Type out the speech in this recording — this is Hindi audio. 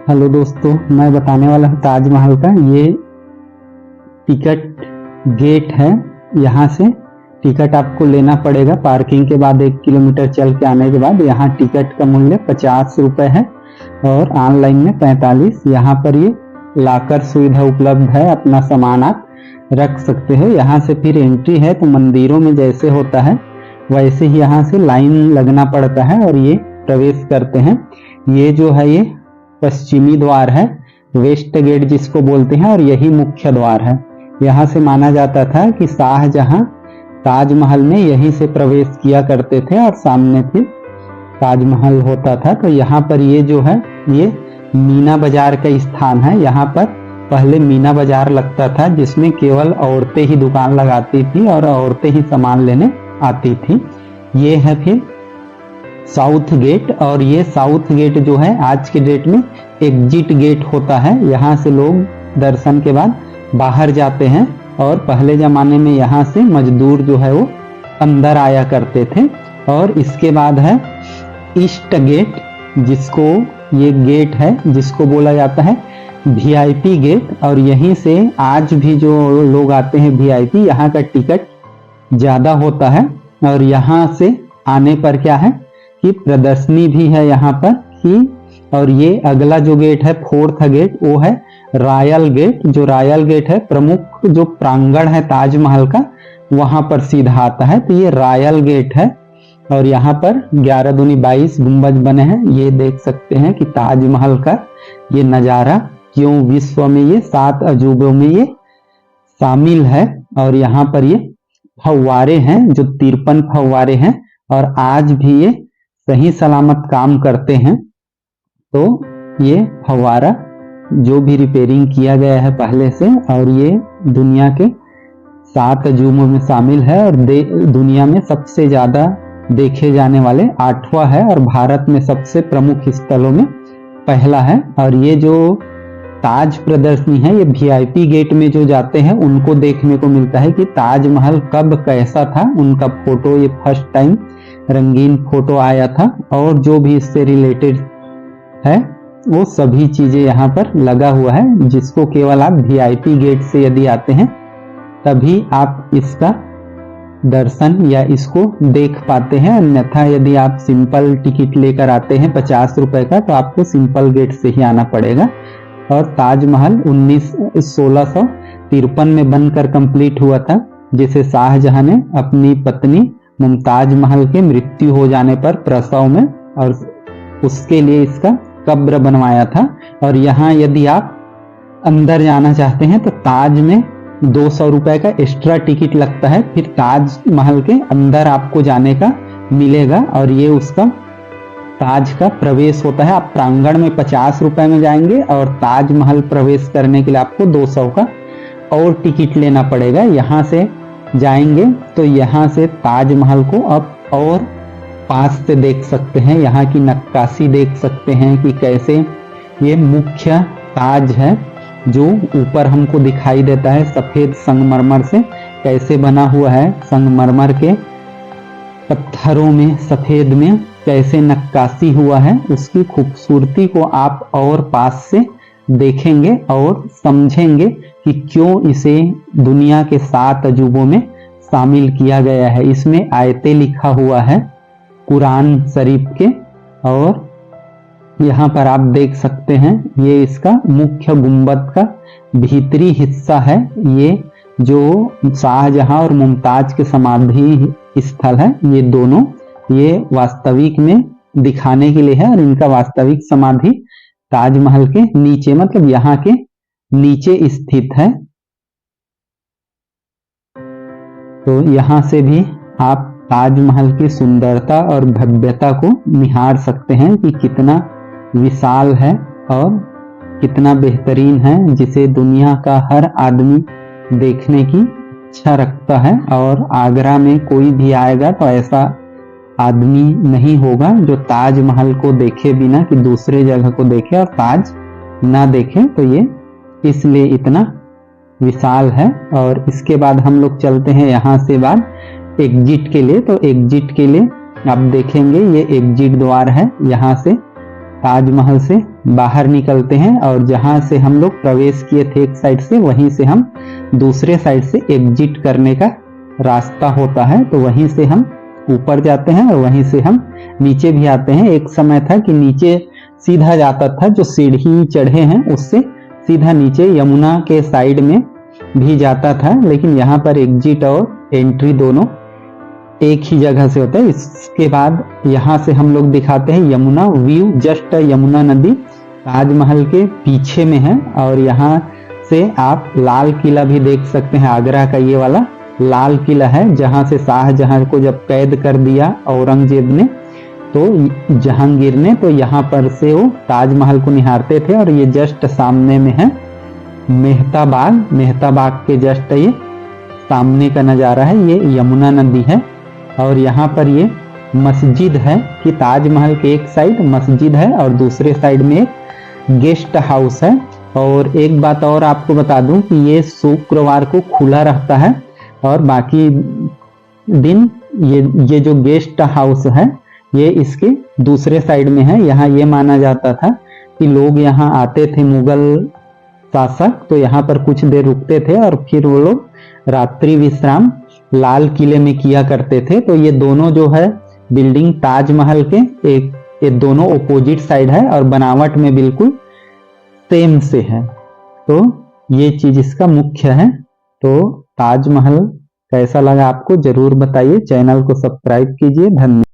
हेलो दोस्तों, मैं बताने वाला हूँ ताजमहल का। ये टिकट गेट है। यहाँ से टिकट आपको लेना पड़ेगा। पार्किंग के बाद 1 किलोमीटर चल के आने के बाद यहाँ टिकट का मूल्य 50 रुपये है और ऑनलाइन में 45। यहाँ पर ये लॉकर सुविधा उपलब्ध है, अपना सामान आप रख सकते हो। यहाँ से फिर एंट्री है, तो मंदिरों में जैसे होता है वैसे ही यहाँ से लाइन लगना पड़ता है और ये प्रवेश करते हैं। ये जो है ये पश्चिमी द्वार है, वेस्ट गेट जिसको बोलते हैं, और यही मुख्य द्वार है। यहाँ से माना जाता था कि शाहजहां ताजमहल में यहीं से प्रवेश किया करते थे और सामने फिर ताजमहल होता था। तो यहाँ पर ये जो है ये मीना बाजार का स्थान है। यहाँ पर पहले मीना बाजार लगता था जिसमें केवल औरतें ही दुकान लगाती थी और औरतें ही सामान लेने आती थी। ये है फिर साउथ गेट, और ये साउथ गेट जो है आज के डेट में एग्जिट गेट होता है। यहाँ से लोग दर्शन के बाद बाहर जाते हैं और पहले जमाने में यहाँ से मजदूर जो है वो अंदर आया करते थे। और इसके बाद है ईस्ट गेट, जिसको ये गेट है जिसको बोला जाता है वीआईपी गेट। और यहीं से आज भी जो लोग आते हैं वीआईपी, यहाँ का टिकट ज़्यादा होता है। और यहाँ से आने पर क्या है कि प्रदर्शनी भी है यहाँ पर कि। और ये अगला जो गेट है फोर्थ गेट, वो है रॉयल गेट। जो रॉयल गेट है, प्रमुख जो प्रांगण है ताजमहल का वहां पर सीधा आता है, तो ये रॉयल गेट है। और यहाँ पर 11 दूनी 22 गुंबज बने हैं। ये देख सकते हैं कि ताजमहल का ये नज़ारा क्यों विश्व में ये 7 अजूबों में ये शामिल है। और यहाँ पर ये फव्वारे हैं, जो 53 फव्वारे हैं और आज भी ये सही सलामत काम करते हैं। तो ये फव्वारा जो भी रिपेयरिंग किया गया है पहले से, और ये दुनिया के 7 अजूबों में शामिल है और दुनिया में सबसे ज्यादा देखे जाने वाले 8वां है और भारत में सबसे प्रमुख स्थलों में पहला है। और ये जो ताज प्रदर्शनी है, ये वीआईपी गेट में जो जाते हैं उनको देखने को मिलता है कि ताजमहल कब कैसा था। उनका फोटो ये फर्स्ट टाइम रंगीन फोटो आया था, और जो भी इससे रिलेटेड है वो सभी चीजें यहाँ पर लगा हुआ है, जिसको केवल आप वीआईपी गेट से यदि आते हैं तभी आप इसका दर्शन या इसको देख पाते हैं। अन्यथा यदि आप सिंपल टिकट लेकर आते हैं 50 रुपए का, तो आपको सिंपल गेट से ही आना पड़ेगा। और ताजमहल 1653 में बनकर कंप्लीट हुआ था, जिसे शाहजहां ने अपनी पत्नी मुमताज महल के मृत्यु हो जाने पर प्रसव में, और उसके लिए इसका कब्र बनवाया था। और यहाँ यदि आप अंदर जाना चाहते हैं तो ताज में 200 रुपए का एक्स्ट्रा टिकट लगता है, फिर ताजमहल के अंदर आपको जाने का मिलेगा। और ये उसका ताज का प्रवेश होता है। आप प्रांगण में 50 रुपए में जाएंगे और ताजमहल प्रवेश करने के लिए आपको 200 का और टिकट लेना पड़ेगा। यहाँ से जाएंगे तो यहाँ से ताजमहल को आप और पास से देख सकते हैं। यहाँ की नक्काशी देख सकते हैं कि कैसे ये मुख्य ताज है जो ऊपर हमको दिखाई देता है सफेद संगमरमर से कैसे बना हुआ है। संगमरमर के पत्थरों में सफेद में कैसे नक्काशी हुआ है, उसकी खूबसूरती को आप और पास से देखेंगे और समझेंगे कि क्यों इसे दुनिया के 7 अजूबों में शामिल किया गया है। इसमें आयतें लिखा हुआ है कुरान शरीफ के। और यहाँ पर आप देख सकते हैं ये इसका मुख्य गुंबद का भीतरी हिस्सा है। ये जो शाहजहां और मुमताज के समाधि स्थल है, ये दोनों ये वास्तविक में दिखाने के लिए है। और इनका वास्तविक समाधि ताजमहल के नीचे, मतलब यहाँ के नीचे स्थित है। तो यहाँ से भी आप ताजमहल की सुंदरता और भव्यता को निहार सकते हैं कि कितना विशाल है और कितना बेहतरीन है, जिसे दुनिया का हर आदमी देखने की इच्छा रखता है। और आगरा में कोई भी आएगा तो ऐसा आदमी नहीं होगा जो ताजमहल को देखे बिना कि दूसरे जगह को देखे और ताज ना देखे। तो ये इसलिए इतना विशाल है। और इसके बाद हम लोग चलते हैं यहाँ से बाद एग्जिट के लिए। तो एग्जिट के लिए आप देखेंगे ये एग्जिट द्वार है। यहाँ से ताजमहल से बाहर निकलते हैं और जहां से हम लोग प्रवेश किए थे एक साइड से, वहीं से हम दूसरे साइड से एग्जिट करने का रास्ता होता है। तो वहीं से हम ऊपर जाते हैं और वहीं से हम नीचे भी आते हैं। एक समय था कि नीचे सीधा जाता था, जो सीढ़ी चढ़े हैं उससे सीधा नीचे यमुना के साइड में भी जाता था, लेकिन यहाँ पर एग्जिट और एंट्री दोनों एक ही जगह से होता है। इसके बाद यहाँ से हम लोग दिखाते हैं यमुना व्यू। जस्ट यमुना नदी ताजमहल के पीछे में है और यहाँ से आप लाल किला भी देख सकते हैं। आगरा का ये वाला लाल किला है, जहाँ से शाहजहां को जब कैद कर दिया औरंगजेब ने, तो जहांगीर ने, तो यहाँ पर से वो ताजमहल को निहारते थे। और ये जस्ट सामने में है मेहता बाग। मेहता बाग के जस्ट ये सामने का नज़ारा है, ये यमुना नदी है। और यहाँ पर ये मस्जिद है कि ताजमहल के एक साइड मस्जिद है और दूसरे साइड में एक गेस्ट हाउस है। और एक बात और आपको बता दूं कि ये शुक्रवार को खुला रहता है और बाकी दिन ये जो गेस्ट हाउस है ये इसके दूसरे साइड में है। यहाँ ये माना जाता था कि लोग यहाँ आते थे, मुगल शासक, तो यहाँ पर कुछ देर रुकते थे और फिर वो लोग रात्रि विश्राम लाल किले में किया करते थे। तो ये दोनों जो है बिल्डिंग ताजमहल के ये दोनों ओपोजिट साइड है और बनावट में बिल्कुल सेम से है। तो ये चीज इसका मुख्य है। तो ताजमहल कैसा लगा आपको जरूर बताइए। चैनल को सब्सक्राइब कीजिए। धन्यवाद।